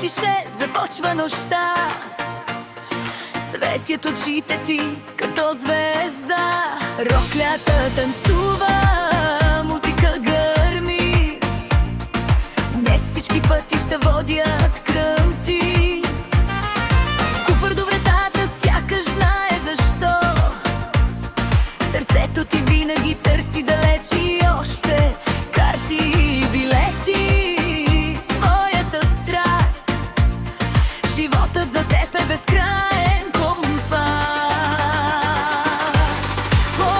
тише започва нощта. Светят очите ти като звезда. Роклята танцува, музика гърми. Днес всички пътища водят към ти. Куфар до вратата, сякаш знае защо. Сърцето ти винаги търси далеч и още карти и билети. Твоята страст, животът за теб е безкраен компас. По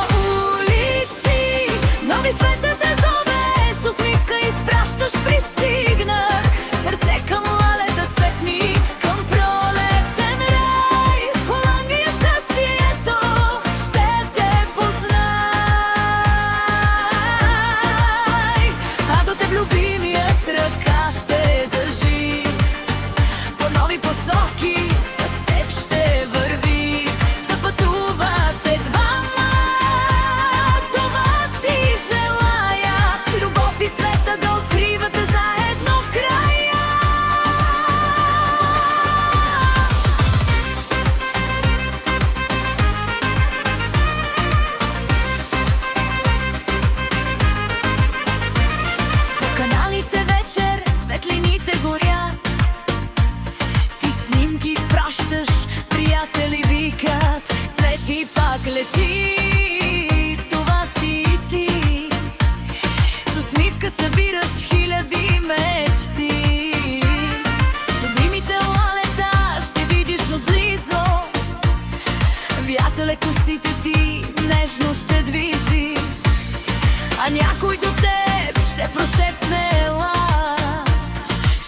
улици нови света те зове, с усмивка изпращаш пристигнах. Сърце към лалета цветни, към пролетен рай. Холандия щастието ще те познай. А до теб любимият ръка ще държи. По нови посоки с теб ще върви. Да пътувате двама, това ти желая. Любов и света да откривате заедно в края. По каналите вечер светлините горят. Ти снимки изпращаш, приятели викат. Цвети пак лети, това си ти. С усмивка събираш хиляди мечти. Любимите лалета ще видиш отблизо. Вятър косите ти нежно ще движи. А някой до теб ще прошепне ела,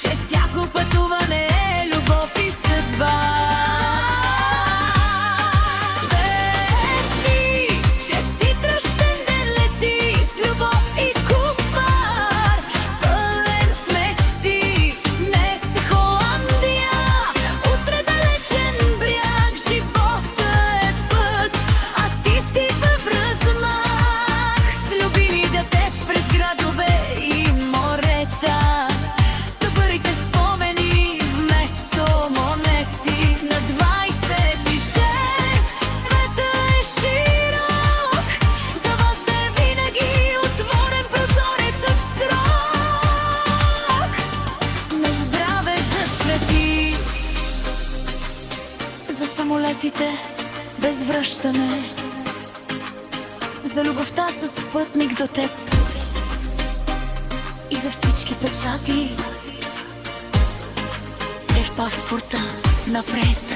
че всяко пътуване е любов и съдба. Светли, честит рожден ден лети, с любов и куфар, пълен с мечти. Днес е Холандия, утре далечен бряг. Живота е път, а ти си във размах. С любими да те през градове и морета. Събърайте спомени вместо монети. На 26 света е широк, за вас да е винаги отворен прозорецът в срок. На здраве за цвети, за самолетите без връщане, за любовта с пътник до теб и за всички печати е в паспорта напред.